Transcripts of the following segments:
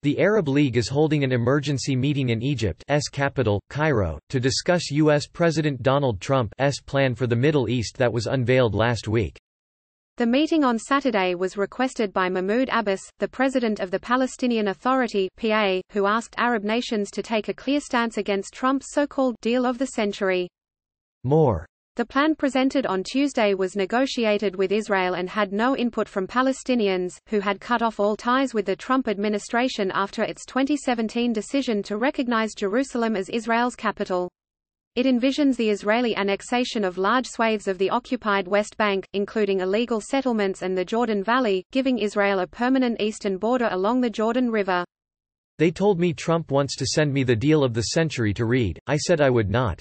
The Arab League is holding an emergency meeting in Egypt's capital, Cairo, to discuss U.S. President Donald Trump's plan for the Middle East that was unveiled last week. The meeting on Saturday was requested by Mahmoud Abbas, the president of the Palestinian Authority (PA), who asked Arab nations to take a clear stance against Trump's so-called deal of the century. The plan presented on Tuesday was negotiated with Israel and had no input from Palestinians, who had cut off all ties with the Trump administration after its 2017 decision to recognize Jerusalem as Israel's capital. It envisions the Israeli annexation of large swathes of the occupied West Bank, including illegal settlements and the Jordan Valley, giving Israel a permanent eastern border along the Jordan River. They told me Trump wants to send me the deal of the century to read. I said I would not.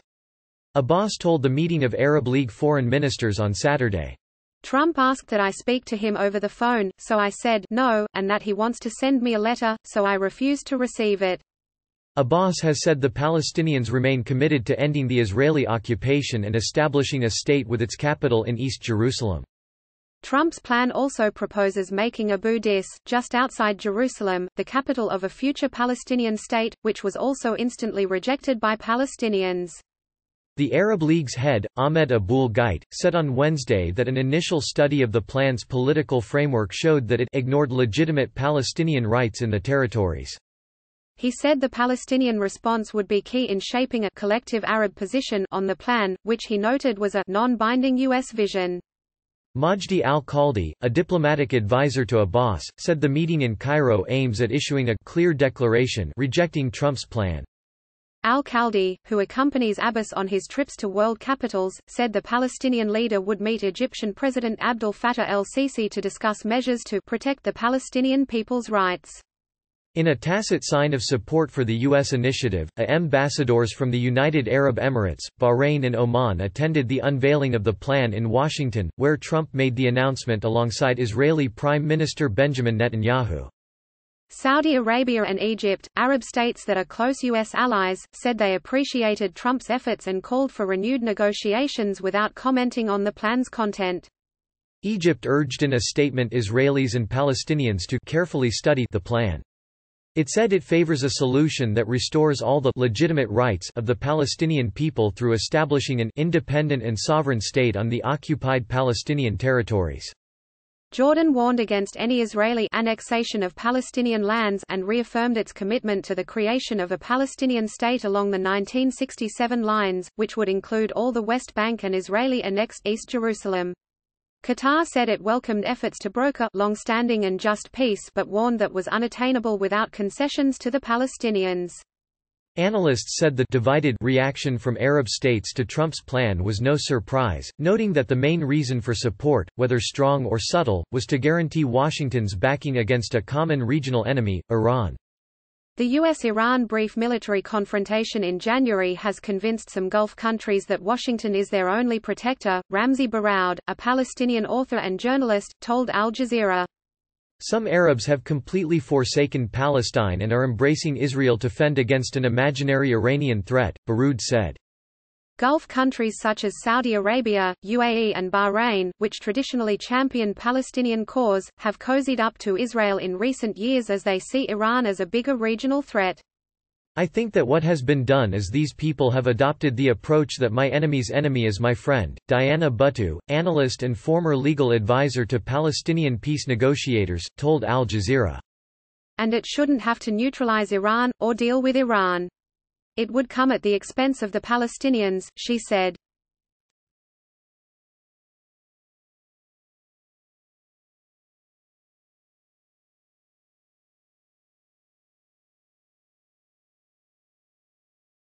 Abbas told the meeting of Arab League foreign ministers on Saturday. Trump asked that I speak to him over the phone, so I said no, and that he wants to send me a letter, so I refused to receive it. Abbas has said the Palestinians remain committed to ending the Israeli occupation and establishing a state with its capital in East Jerusalem. Trump's plan also proposes making Abu Dis, just outside Jerusalem, the capital of a future Palestinian state, which was also instantly rejected by Palestinians. The Arab League's head, Ahmed Aboul Gheit, said on Wednesday that an initial study of the plan's political framework showed that it ignored legitimate Palestinian rights in the territories. He said the Palestinian response would be key in shaping a collective Arab position on the plan, which he noted was a non-binding U.S. vision. Majdi al-Khaldi, a diplomatic advisor to Abbas, said the meeting in Cairo aims at issuing a clear declaration rejecting Trump's plan. Al-Khaldi, who accompanies Abbas on his trips to world capitals, said the Palestinian leader would meet Egyptian President Abdel Fattah el-Sisi to discuss measures to protect the Palestinian people's rights. In a tacit sign of support for the U.S. initiative, ambassadors from the United Arab Emirates, Bahrain and Oman attended the unveiling of the plan in Washington, where Trump made the announcement alongside Israeli Prime Minister Benjamin Netanyahu. Saudi Arabia and Egypt, Arab states that are close U.S. allies, said they appreciated Trump's efforts and called for renewed negotiations without commenting on the plan's content. Egypt urged in a statement Israelis and Palestinians to carefully study the plan. It said it favors a solution that restores all the legitimate rights of the Palestinian people through establishing an independent and sovereign state on the occupied Palestinian territories. Jordan warned against any Israeli annexation of Palestinian lands and reaffirmed its commitment to the creation of a Palestinian state along the 1967 lines, which would include all the West Bank and Israeli-annexed East Jerusalem. Qatar said it welcomed efforts to broker long-standing and just peace but warned that was unattainable without concessions to the Palestinians. Analysts said the divided reaction from Arab states to Trump's plan was no surprise, noting that the main reason for support, whether strong or subtle, was to guarantee Washington's backing against a common regional enemy, Iran. The U.S.-Iran brief military confrontation in January has convinced some Gulf countries that Washington is their only protector. Ramzi Baroud, a Palestinian author and journalist, told Al Jazeera, "Some Arabs have completely forsaken Palestine and are embracing Israel to fend against an imaginary Iranian threat," Baroud said. Gulf countries such as Saudi Arabia, UAE and Bahrain, which traditionally championed Palestinian cause, have cozied up to Israel in recent years as they see Iran as a bigger regional threat. "I think that what has been done is these people have adopted the approach that my enemy's enemy is my friend." Diana Buttu, analyst and former legal advisor to Palestinian peace negotiators, told Al Jazeera. "And it shouldn't have to neutralize Iran, or deal with Iran. It would come at the expense of the Palestinians," she said.